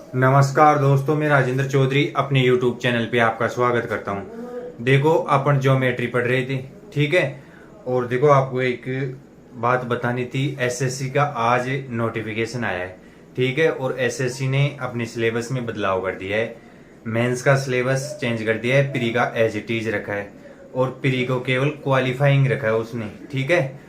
नमस्कार दोस्तों, मैं राजेंद्र चौधरी अपने YouTube चैनल पे आपका स्वागत करता हूँ। देखो, अपन ज्योमेट्री पढ़ रहे थे, ठीक है। और देखो, आपको एक बात बतानी थी। एसएससी का आज नोटिफिकेशन आया है, ठीक है। और एसएससी ने अपने सिलेबस में बदलाव कर दिया है। मेंस का सिलेबस चेंज कर दिया है, प्री का एज इट इज रखा है और प्री को केवल क्वालिफाइंग रखा है उसने, ठीक है।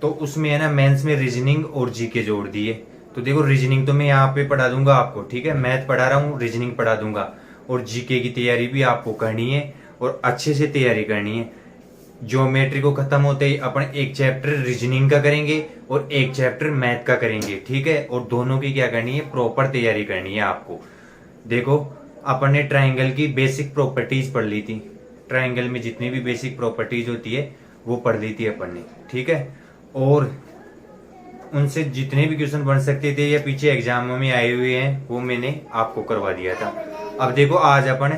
तो उसमें है ना, मेंस में रीजनिंग और जीके जोड़ दिए। तो देखो, रीजनिंग तो मैं यहाँ पे पढ़ा दूंगा आपको, ठीक है। मैथ पढ़ा रहा हूँ, रीजनिंग पढ़ा दूंगा। और जीके की तैयारी भी आपको करनी है और अच्छे से तैयारी करनी है। ज्योमेट्री को खत्म होते ही अपन एक चैप्टर रीजनिंग का करेंगे और एक चैप्टर मैथ का करेंगे, ठीक है। और दोनों की क्या करनी है, प्रॉपर तैयारी करनी है आपको। देखो, अपन ने ट्राइंगल की बेसिक प्रॉपर्टीज पढ़ ली थी। ट्राइंगल में जितनी भी बेसिक प्रॉपर्टीज होती है वो पढ़ ली थी अपन ने, ठीक है। और उनसे जितने भी क्वेश्चन बन सकते थे या पीछे एग्जामों में आए हुए हैं वो मैंने आपको करवा दिया था। अब देखो, आज अपन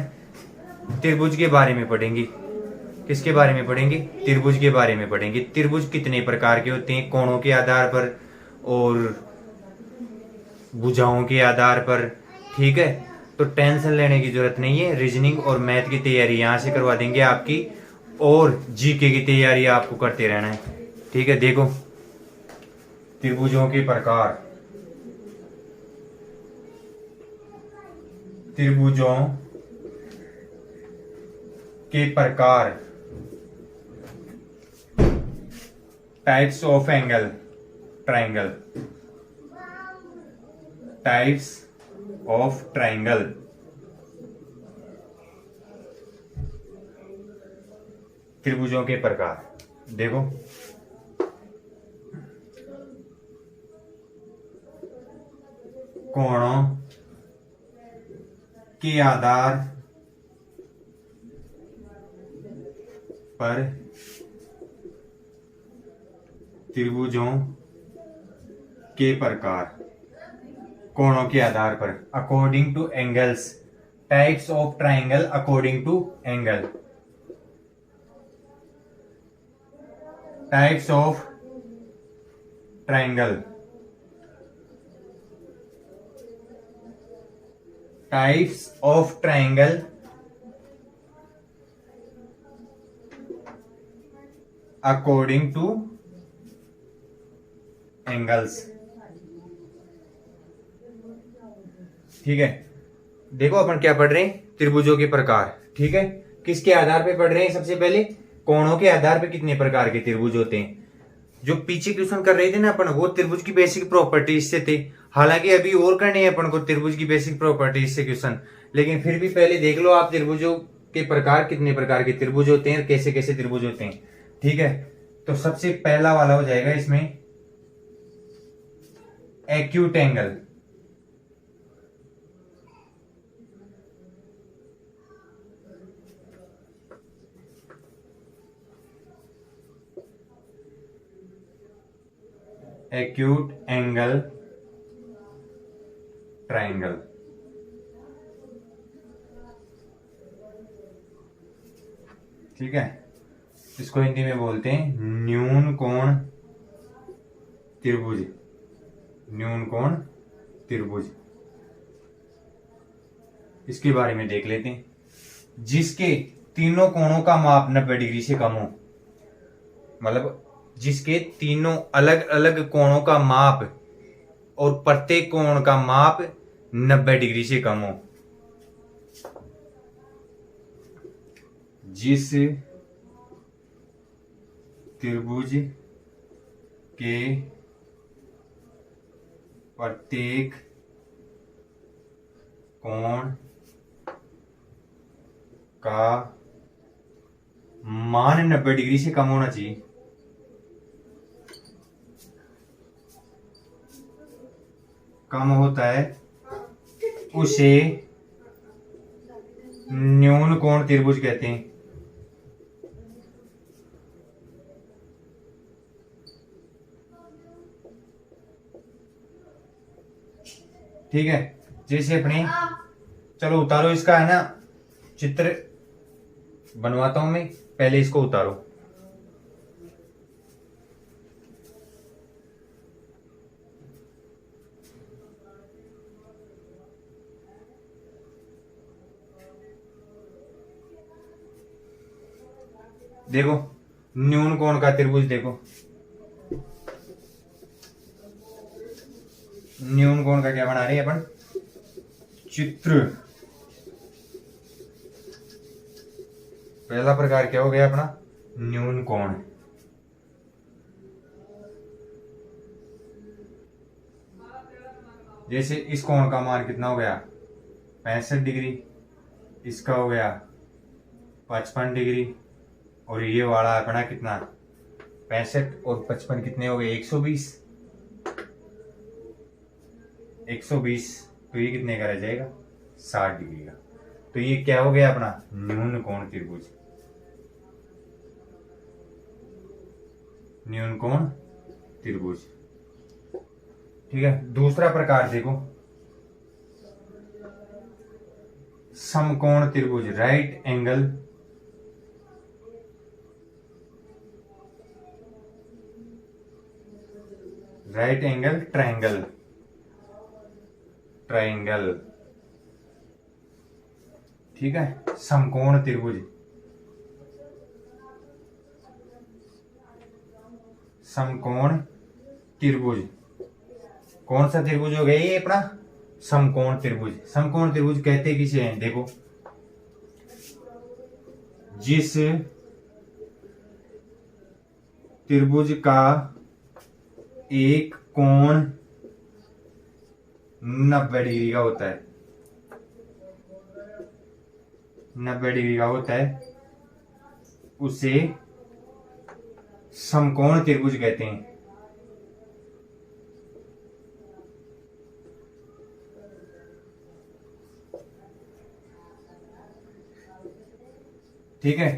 त्रिभुज के बारे में पढ़ेंगे। किसके बारे में पढ़ेंगे? त्रिभुज के बारे में पढ़ेंगे। त्रिभुज कितने प्रकार के होते हैं, कोणों के आधार पर और भुजाओं के आधार पर, ठीक है। तो टेंशन लेने की जरूरत नहीं है। रीजनिंग और मैथ की तैयारी यहां से करवा देंगे आपकी, और जीके की तैयारी आपको करते रहना है, ठीक है। देखो, त्रिभुजों के प्रकार। त्रिभुजों के प्रकार, types of angle, triangle, types of triangle. त्रिभुजों के प्रकार देखो, कोणों के आधार पर त्रिभुजों के प्रकार। कोणों के आधार पर, according to angles. Types of triangle according to angle. Types of triangle, types of triangle according to angles, ठीक है। देखो, अपन क्या पढ़ रहे हैं, त्रिभुजों के प्रकार, ठीक है। किसके आधार पे पढ़ रहे हैं? सबसे पहले कोणों के आधार पे कितने प्रकार के त्रिभुज होते हैं। जो पीछे क्वेश्चन कर रहे थे ना अपन, वो त्रिभुज की बेसिक प्रॉपर्टीज से थे। हालांकि अभी और करने हैं अपन को त्रिभुज की बेसिक प्रॉपर्टीज से क्वेश्चन, लेकिन फिर भी पहले देख लो आप त्रिभुजों के प्रकार, कितने प्रकार के त्रिभुज होते हैं, कैसे कैसे त्रिभुज होते हैं, ठीक है। तो सबसे पहला वाला हो जाएगा इसमें acute angle. Acute angle triangle, ठीक है। इसको हिंदी में बोलते हैं न्यून कोण त्रिभुज। न्यून कोण त्रिभुज, इसके बारे में देख लेते हैं। जिसके तीनों कोणों का माप 90 डिग्री से कम हो, मतलब जिसके तीनों अलग अलग कोणों का माप और प्रत्येक कोण का माप 90 डिग्री से कम हो। जिस त्रिभुज के प्रत्येक कोण का मान 90 डिग्री से कम होना चाहिए। कम होता है उसे न्यून कोण त्रिभुज कहते हैं, ठीक है। जैसे अपने, चलो उतारो इसका, है ना, चित्र बनवाता हूं मैं, पहले इसको उतारो। देखो न्यून कोण का त्रिभुज, देखो न्यून कोण का क्या बना रहे हैं अपन, चित्र। पहला प्रकार क्या हो गया अपना, न्यून कोण। जैसे इस कोण का मान कितना हो गया 65 डिग्री, इसका हो गया 55 डिग्री, और ये वाला अपना कितना 65 और 55 कितने हो गए 120। 120 तो ये कितने का रह जाएगा 60 डिग्री का। तो ये क्या हो गया अपना न्यून कोण त्रिभुज। न्यून कोण त्रिभुज, ठीक है। दूसरा प्रकार देखो, समकोण त्रिभुज, राइट एंगल ट्रायंगल, ठीक है। समकोण त्रिभुज, समकोण त्रिभुज कौन सा त्रिभुज हो गया ये अपना समकोण त्रिभुज। समकोण त्रिभुज कहते किसे हैं, देखो जिस त्रिभुज का एक कोण 90 डिग्री का होता है, 90 डिग्री का होता है, उसे समकोण त्रिभुज कहते हैं। ठीक है।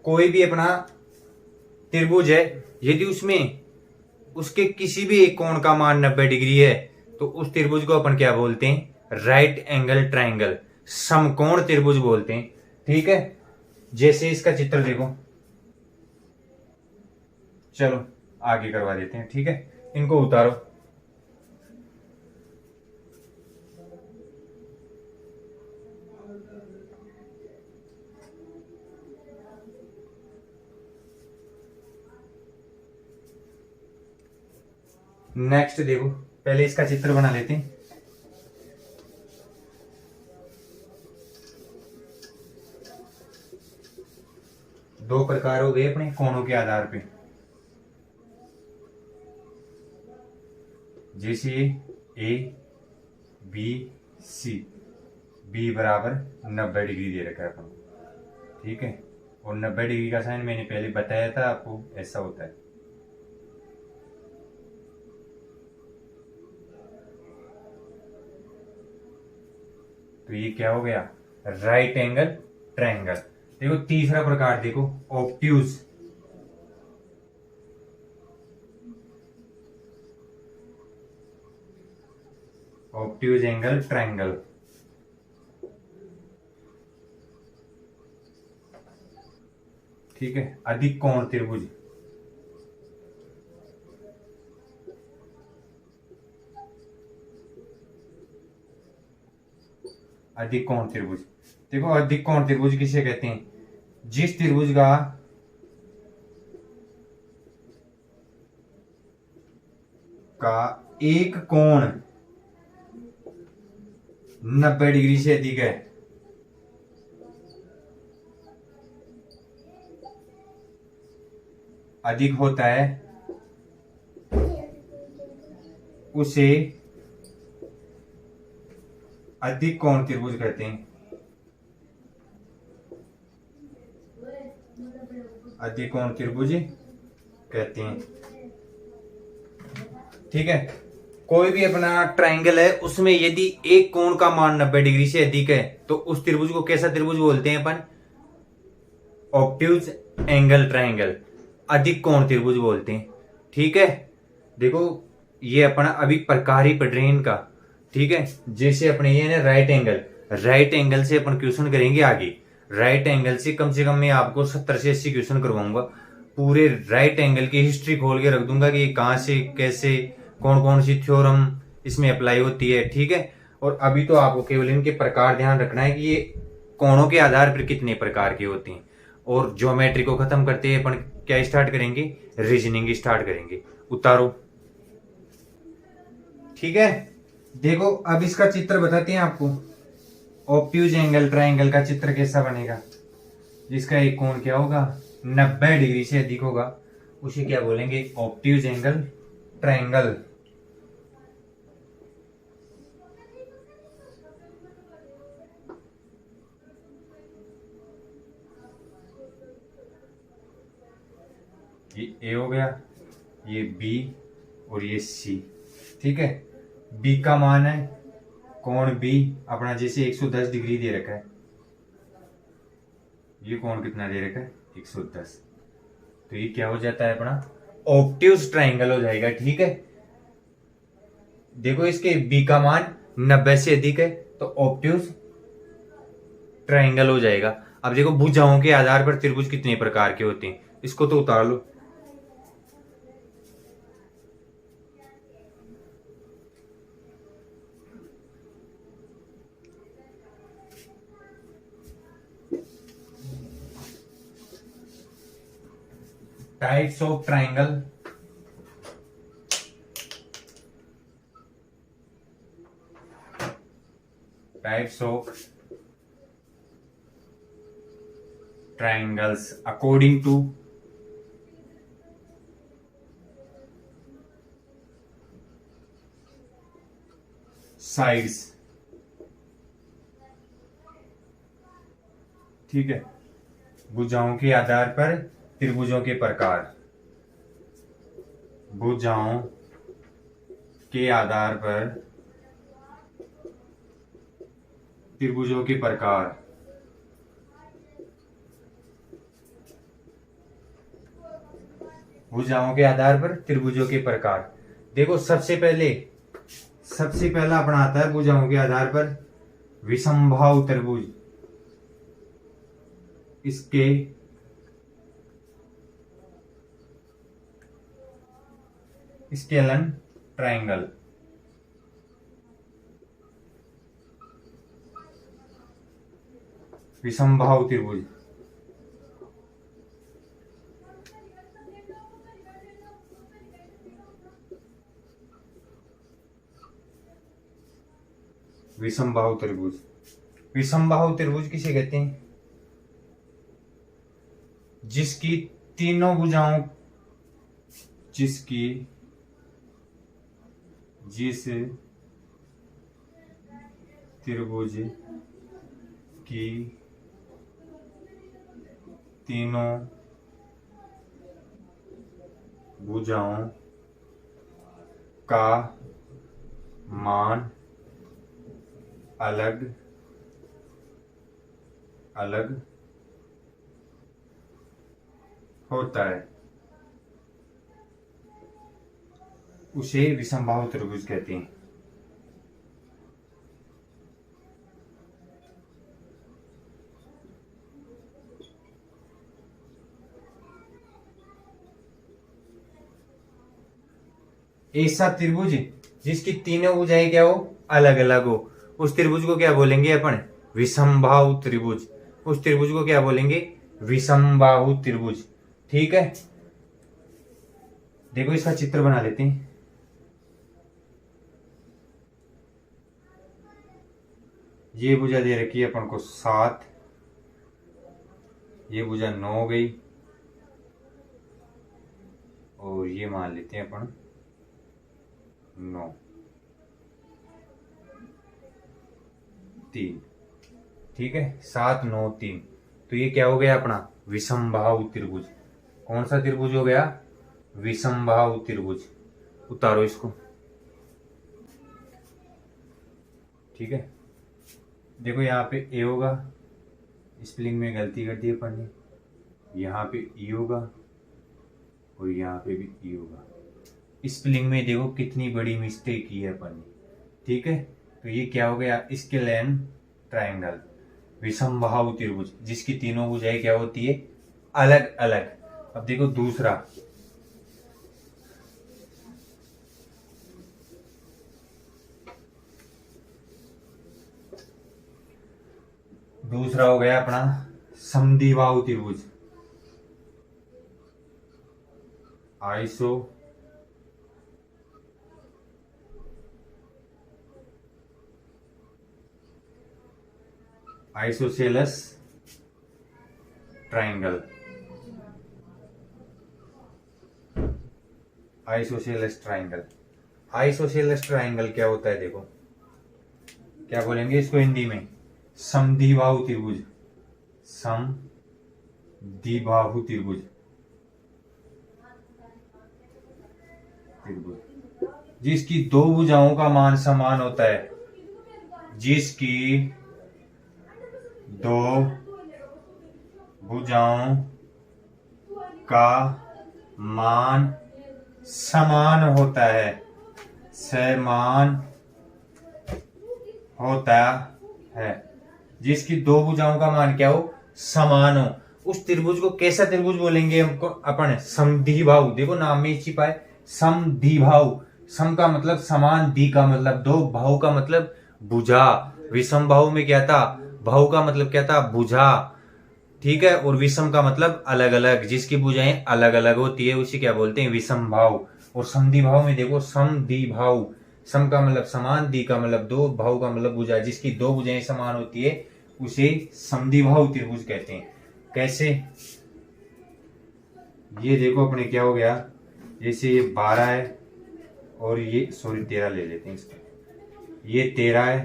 कोई भी अपना त्रिभुज है, यदि उसमें उसके किसी भी एक कोण का मान 90 डिग्री है तो उस त्रिभुज को अपन क्या बोलते हैं, राइट एंगल ट्रायंगल, समकोण त्रिभुज बोलते हैं। ठीक है। जैसे इसका चित्र देखो, चलो आगे करवा देते हैं। ठीक है, इनको उतारो। नेक्स्ट देखो, पहले इसका चित्र बना लेते हैं। दो प्रकार हो गए अपने कोणों के आधार पे, जैसे ए बी सी, बी बराबर 90 डिग्री दे रखा है अपन को। ठीक है, और 90 डिग्री का साइन मैंने पहले बताया था आपको, ऐसा होता है। तो ये क्या हो गया, राइट एंगल ट्रायंगल। देखो तीसरा प्रकार देखो, ऑब्ट्यूज। ऑब्ट्यूज एंगल ट्रायंगल, ठीक है। अधिक कोण त्रिभुज, अधिक कोण त्रिभुज। देखो अधिक कोण त्रिभुज किसे कहते हैं, जिस त्रिभुज का एक कोण 90 डिग्री से अधिक है, अधिक होता है, उसे अधिक कोण त्रिभुज कहते हैं। अधिक कोण त्रिभुज कहते हैं। ठीक है। कोई भी अपना ट्रायंगल है, उसमें यदि एक कोण का मान 90 डिग्री से अधिक है तो उस त्रिभुज को कैसा त्रिभुज बोलते हैं अपन, ऑब्ट्यूज एंगल ट्रायंगल, अधिक कोण त्रिभुज बोलते हैं। ठीक है। देखो ये अपना अभी प्रकार ही पढ़ रहे हैं इनका। ठीक है। जैसे अपने ये ना राइट एंगल, राइट एंगल से अपन क्वेश्चन करेंगे आगे। राइट एंगल से कम मैं आपको 70 से 80 क्वेश्चन करवाऊंगा। पूरे राइट एंगल की हिस्ट्री खोल के रख दूंगा कि कहां से कैसे कौन कौन सी थ्योरम इसमें अप्लाई होती है। ठीक है। और अभी तो आपको केवल इनके प्रकार ध्यान रखना है कि ये कोणों के आधार पर कितने प्रकार के होते हैं। और ज्योमेट्री को खत्म करते ही अपन क्या स्टार्ट करेंगे, रीजनिंग स्टार्ट करेंगे। उतारो। ठीक है, देखो अब इसका चित्र बताते हैं आपको। ऑब्ट्यूज एंगल ट्राइंगल का चित्र कैसा बनेगा, जिसका एक कोण क्या होगा 90 डिग्री से अधिक होगा, उसे क्या बोलेंगे, ऑब्ट्यूज एंगल ट्राइंगल। ये ए हो गया, ये बी और ये सी। ठीक है, बी का मान है कोण बी अपना जैसे 110 डिग्री दे रखा है, ये कोण कितना दे रखा है 110, तो ये क्या हो जाता है अपना ऑब्ट्यूज ट्राइंगल हो जाएगा। ठीक है, देखो इसके बी का मान 90 से अधिक है तो ऑब्ट्यूज ट्राइंगल हो जाएगा। अब देखो भुजाओं के आधार पर त्रिभुज कितने प्रकार के होते हैं, इसको तो उतार लो। Types of triangle, types of triangles according to sides. ठीक है, भुजाओं के आधार पर त्रिभुजों के प्रकार, भुजाओं के आधार पर त्रिभुजों के प्रकार। भुजाओं के आधार पर त्रिभुजों के प्रकार। देखो सबसे पहला अपना आता है भुजाओं के आधार पर विषमबाहु त्रिभुज, इसके स्केलन ट्राइंगल। विषमबाहु त्रिभुज, विषमबाहु त्रिभुज। विषमबाहु त्रिभुज किसे कहते हैं, जिसकी तीनों भुजाओं, जिस त्रिभुज की तीनों भुजाओं का मान अलग अलग होता है, उसे विषमबाहु त्रिभुज कहते हैं। ऐसा त्रिभुज जिसकी तीनों भुजाएं क्या हो, अलग अलग हो, उस त्रिभुज को क्या बोलेंगे अपन, विषमबाहु त्रिभुज। उस त्रिभुज को क्या बोलेंगे, विषमबाहु त्रिभुज। ठीक है, देखो इसका चित्र बना लेते हैं। ये भुजा दे रखी है अपन को 7, ये भुजा 9 हो गई, और ये मान लेते हैं अपन 9, 3। ठीक है, 7 9 3, तो ये क्या हो गया अपना विषमबाहु त्रिभुज। कौन सा त्रिभुज हो गया, विषमबाहु त्रिभुज। उतारो इसको। ठीक है, देखो यहाँ पे ए होगा, स्पेलिंग में गलती कर दी अपन ने, यहाँ पे ई होगा और यहाँ पे भी ई होगा। स्पेलिंग में देखो कितनी बड़ी मिस्टेक की है अपन ने। ठीक है, तो ये क्या हो गया, स्केलेन ट्राइंगल, विषमबाहु त्रिभुज जिसकी तीनों भुजाएं क्या होती है, अलग अलग। अब देखो दूसरा, दूसरा हो गया अपना समद्विबाहु त्रिभुज। Iso isosceles triangle. Isosceles triangle, isosceles triangle क्या होता है देखो, क्या बोलेंगे इसको हिंदी में, समद्विबाहु त्रिभुज। समद्विबाहु त्रिभुज, त्रिभुज जिसकी दो भुजाओं का मान समान होता है, जिसकी दो भुजाओं का मान समान होता है, समान होता है, जिसकी दो भुजाओं का मान क्या हो, समान हो, उस त्रिभुज को कैसा त्रिभुज बोलेंगे हमको अपन, समद्विबाहु। देखो नाम में ही छिपा है समद्विबाहु। सम का मतलब समान, दी का मतलब दो, भाव का मतलब भुजा। विषम भाव में क्या था, भाव का मतलब क्या था, भुजा, ठीक है। और विषम का मतलब अलग अलग, जिसकी भुजाएं अलग अलग होती है उसे क्या बोलते हैं, विषम भाव। और समद्विबाहु में देखो समद्विबाहु, सम का मतलब समान, दी का मतलब दो, भाव का मतलब भुजा, जिसकी दो भुजाएं समान होती है उसे समद्विबाहु त्रिभुज कहते हैं। कैसे, ये देखो अपने क्या हो गया, जैसे ये 12 है और ये 13 ले लेते हैं इसका, ये 13 है,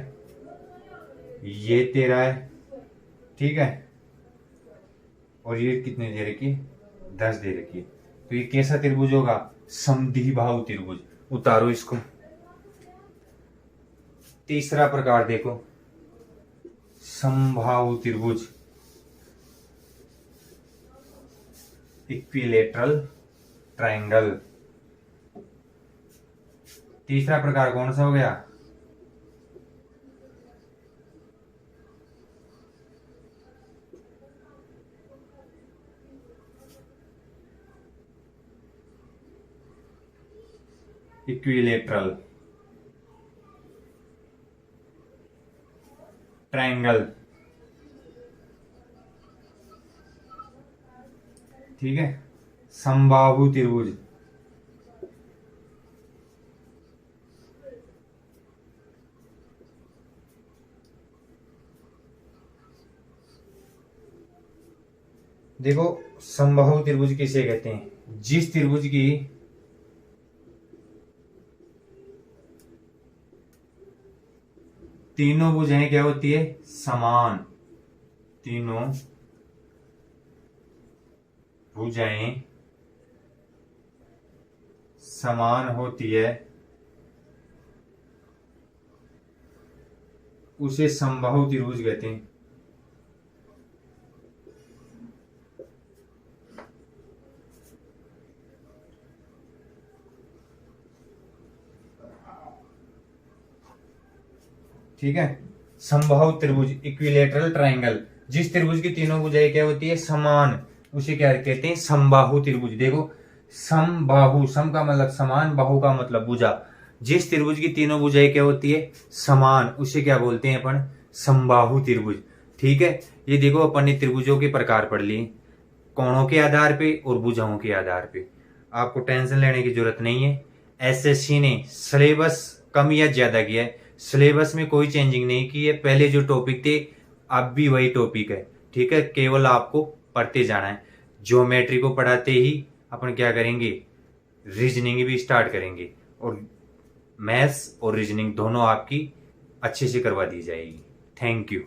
ये 13 है, ठीक है, और ये कितने दे रखी, 10 दे रखी है। तो ये कैसा त्रिभुज होगा, समद्विबाहु त्रिभुज। उतारो इसको। तीसरा प्रकार देखो, समबाहु त्रिभुज, इक्विलेटरल ट्राइंगल। तीसरा प्रकार कौन सा हो गया, इक्विलेटरल ट्राइंगल, ठीक है। समबाहु त्रिभुज, देखो समबाहु त्रिभुज किसे कहते हैं, जिस त्रिभुज की तीनों भुजाएं क्या होती है, समान, तीनों भुजाएं समान होती है उसे समबाहु त्रिभुज कहते हैं। ठीक है, समबाहु त्रिभुज, इक्विलेटरल ट्राइंगल, जिस त्रिभुज की तीनों भुजाएं क्या होती है, समान, उसे क्या कहते हैं, समबाहु त्रिभुज। देखो समबाहु, सम का मतलब समान, बाहु का मतलब भुजा, जिस त्रिभुज की तीनों भुजाएं क्या होती है, समान, उसे क्या बोलते हैं अपन, समबाहु त्रिभुज। ठीक है, ये देखो अपन ने त्रिभुजों के प्रकार पढ़ लिए, कोणों के आधार पे और भुजाओं के आधार पे। आपको टेंशन लेने की जरूरत नहीं है, एसएससी ने सिलेबस कम या ज्यादा किया है, सिलेबस में कोई चेंजिंग नहीं की है, पहले जो टॉपिक थे अब भी वही टॉपिक है। ठीक है, केवल आपको पढ़ते जाना है। ज्योमेट्री को पढ़ाते ही अपन क्या करेंगे, रीजनिंग भी स्टार्ट करेंगे, और मैथ्स और रीजनिंग दोनों आपकी अच्छे से करवा दी जाएगी। Thank you.